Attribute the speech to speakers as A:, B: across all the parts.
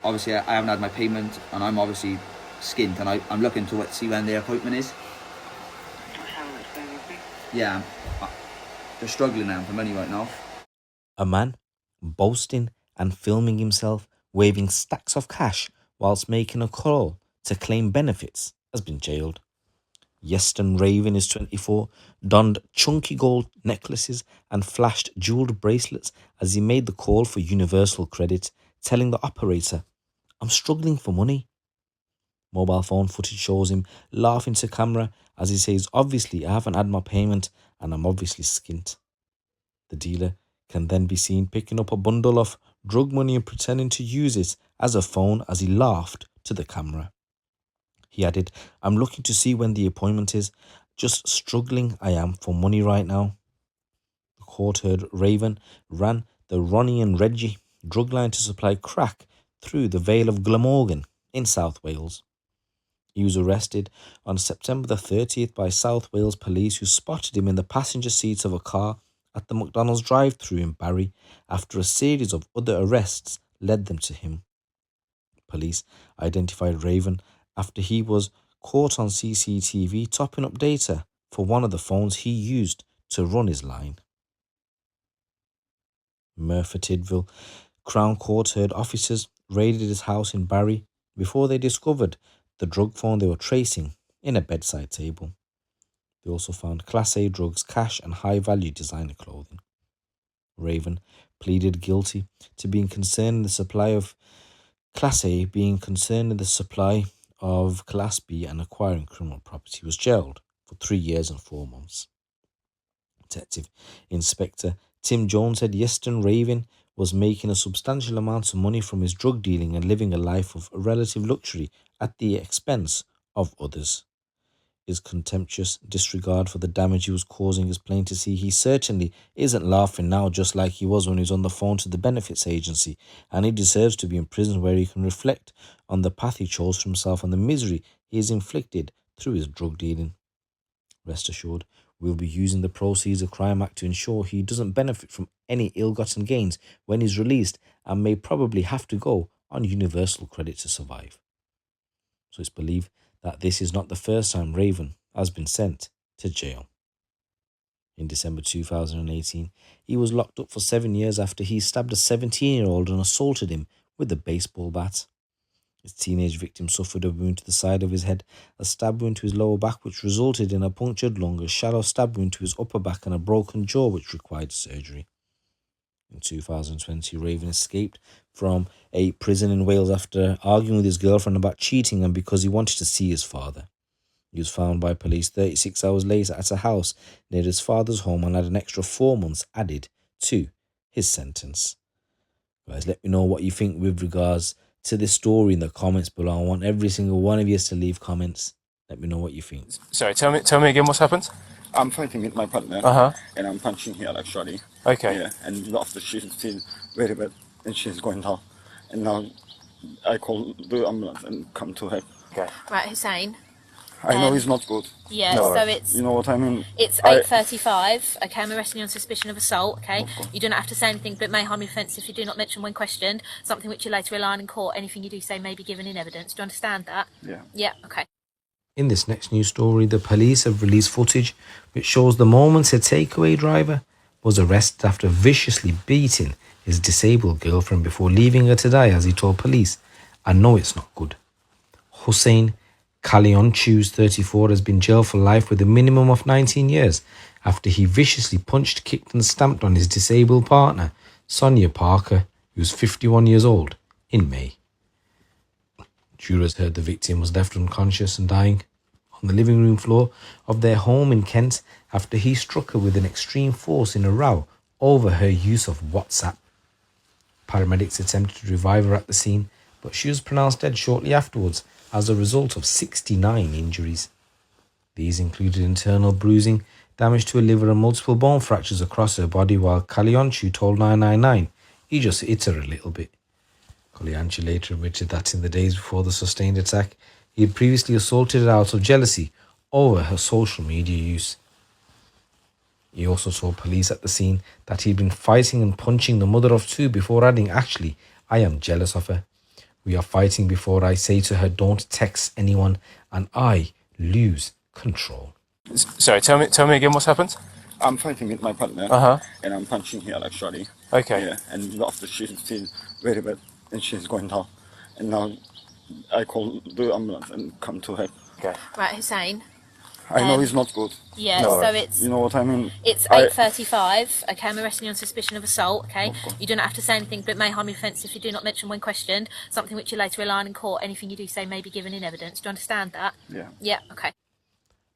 A: Obviously, I haven't had my payment, and I'm obviously skint, and I'm looking to see when their appointment is. Yeah, they're struggling now for money right now.
B: A man boasting and filming himself waving stacks of cash whilst making a call to claim benefits has been jailed. Iestyn Raven is 24, donned chunky gold necklaces and flashed jeweled bracelets as he made the call for universal credit, telling the operator, "I'm struggling for money." Mobile phone footage shows him laughing to camera as he says, "Obviously, I haven't had my payment and I'm obviously skint." The dealer can then be seen picking up a bundle of drug money and pretending to use it as a phone as he laughed to the camera. He added, "I'm looking to see when the appointment is. Just struggling I am for money right now." The court heard Raven ran the Ronnie and Reggie drug line to supply crack through the Vale of Glamorgan in South Wales. He was arrested on September the 30th by South Wales police, who spotted him in the passenger seat of a car at the McDonald's drive-thru in Barry after a series of other arrests led them to him. Police identified Raven after he was caught on CCTV topping up data for one of the phones he used to run his line. Merthyr Tydfil Crown Court heard officers raided his house in Barry before they discovered the drug phone they were tracing in a bedside table. They also found Class A drugs, cash and high-value designer clothing. Raven pleaded guilty to being concerned in the supply of Class A, being concerned in the supply of Class B and acquiring criminal property. He was jailed for 3 years and 4 months. Detective Inspector Tim Jones said Iestyn Raven was making a substantial amount of money from his drug dealing and living a life of relative luxury at the expense of others. His contemptuous disregard for the damage he was causing is plain to see. He certainly isn't laughing now just like he was when he was on the phone to the benefits agency, and he deserves to be in prison where he can reflect on the path he chose for himself and the misery he has inflicted through his drug dealing. Rest assured, we'll be using the proceeds of Crime Act to ensure he doesn't benefit from any ill-gotten gains when he's released and may probably have to go on universal credit to survive. So it's believed that this is not the first time Raven has been sent to jail. In December 2018, he was locked up for 7 years after he stabbed a 17-year-old and assaulted him with a baseball bat. His teenage victim suffered a wound to the side of his head, a stab wound to his lower back which resulted in a punctured lung, a shallow stab wound to his upper back and a broken jaw which required surgery. In 2020, Raven escaped from a prison in Wales after arguing with his girlfriend about cheating and because he wanted to see his father. He was found by police 36 hours later at a house near his father's home and had an extra 4 months added to his sentence. Guys, let me know what you think with regards to this story in the comments below. I want every single one of you to leave comments. Let me know what you think.
C: Sorry, tell me again what's happened.
D: I'm fighting with my partner, and I'm punching her actually.
C: Okay.
D: Yeah, and after she's still very bad, and she's going down. And now I call the ambulance and come to her.
C: Okay.
E: Right, Hussein.
D: I know it's not good.
E: Yeah,
C: No.
E: so it's...
D: You know what I mean?
E: It's 8:35, okay, I'm arresting you on suspicion of assault, okay? You do not have to say anything but may harm your offence if you do not mention when questioned, something which you later rely on in court. Anything you do say may be given in evidence. Do you understand that?
D: Yeah.
E: Yeah, okay.
B: In this next news story, the police have released footage which shows the moments a takeaway driver was arrested after viciously beating his disabled girlfriend before leaving her to die, as he told police, "I know it's not good." Hussein Kalionchu, 34, has been jailed for life with a minimum of 19 years after he viciously punched, kicked and stamped on his disabled partner, Sonia Parker, who was 51 years old, in May. Jurors heard the victim was left unconscious and dying on the living room floor of their home in Kent after he struck her with an extreme force in a row over her use of WhatsApp. Paramedics attempted to revive her at the scene, but she was pronounced dead shortly afterwards as a result of 69 injuries. These included internal bruising, damage to her liver and multiple bone fractures across her body, while Kalionchu told 999 he just hit her a little bit. Kalionchu later admitted that in the days before the sustained attack, he had previously assaulted her out of jealousy over her social media use. He also told police at the scene that he'd been fighting and punching the mother of two before adding, "Actually, I am jealous of her." We are fighting before I say to her, don't text anyone, and I lose control.
C: Sorry, tell me again what's happened.
D: I'm fighting with my partner,
C: Uh-huh.
D: and I'm punching her actually.
C: Okay.
D: Yeah, and after she feels very bad, and she's going down, and now I call the ambulance and come to help.
C: Okay.
E: Right, Hussein.
D: I know it's not good.
E: Yeah,
C: No
E: so
C: worries.
E: it's
D: You know what I mean?
E: it's
D: I-
E: 8:35. Okay, I'm arresting you on suspicion of assault. Okay, you do not have to say anything, but may harm your offence if you do not mention when questioned. Something which you later rely on in court. Anything you do say may be given in evidence. Do you understand that?
D: Yeah.
E: Yeah. Okay.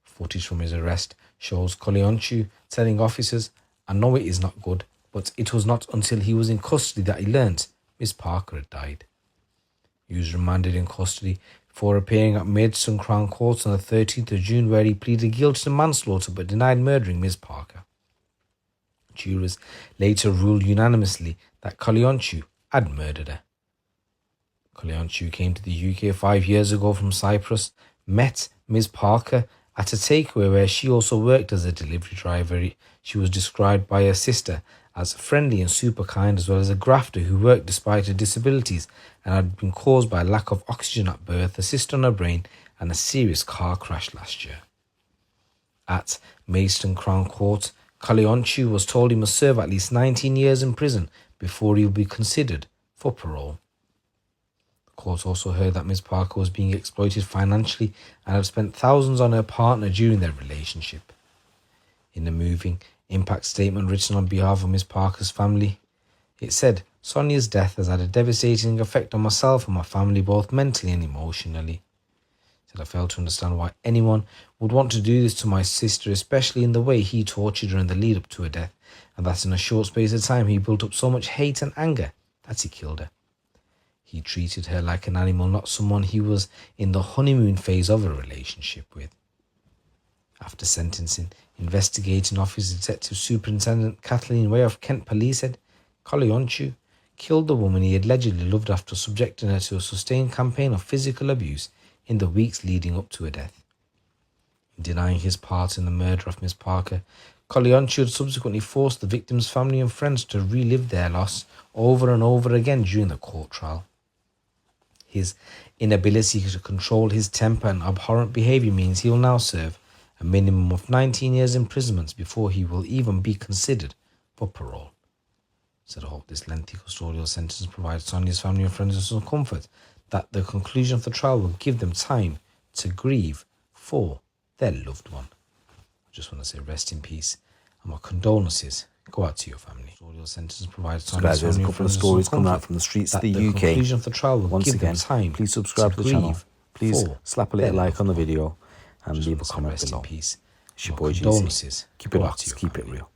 B: Footage from his arrest shows Kolionchu telling officers, I know it is not good, but it was not until he was in custody that he learnt Miss Parker had died. He was remanded in custody before appearing at Maidstone Crown Court on the 13th of June, where he pleaded guilty to manslaughter but denied murdering Miss Parker. Jurors later ruled unanimously that Kolionchu had murdered her. Kolionchu came to the UK 5 years ago from Cyprus, met Miss Parker at a takeaway where she also worked as a delivery driver. She was described by her sister as friendly and super kind, as well as a grafter who worked despite her disabilities and had been caused by a lack of oxygen at birth, a cyst on her brain, and a serious car crash last year. At Maidstone Crown Court, Kolionchu was told he must serve at least 19 years in prison before he will be considered for parole. The court also heard that Ms. Parker was being exploited financially and had spent thousands on her partner during their relationship. In a moving impact statement written on behalf of Ms. Parker's family, it said, Sonia's death has had a devastating effect on myself and my family, both mentally and emotionally. It said, I fail to understand why anyone would want to do this to my sister, especially in the way he tortured her in the lead up to her death, and that in a short space of time he built up so much hate and anger that he killed her. He treated her like an animal, not someone he was in the honeymoon phase of a relationship with. After sentencing, investigating officer Detective Superintendent Kathleen Way of Kent Police said Kolionchu killed the woman he allegedly loved after subjecting her to a sustained campaign of physical abuse in the weeks leading up to her death. In denying his part in the murder of Miss Parker, Kolionchu had subsequently forced the victim's family and friends to relive their loss over and over again during the court trial. His inability to control his temper and abhorrent behaviour means he will now serve a minimum of 19 years imprisonment before he will even be considered for parole. Said, I hope this lengthy custodial sentence provides Sonia's family and friends with some comfort that the conclusion of the trial will give them time to grieve for their loved one. I just want to say rest in peace and my condolences go out to your family. Custodial sentence provides
F: So guys, there's a couple of stories coming out from the streets of the UK.
B: Conclusion of the trial will
F: Once
B: give
F: again,
B: them time
F: please subscribe to the channel. Please
B: for
F: slap a little
B: their
F: like on the
B: loved one.
F: video and
B: Just
F: leave a
B: want to say
F: comment
B: rest in
F: below.
B: peace.
F: It's your
B: My
F: boy GC.
B: condolences
F: Keep it
B: go out
F: locked,
B: to your
F: keep it
B: family.
F: real.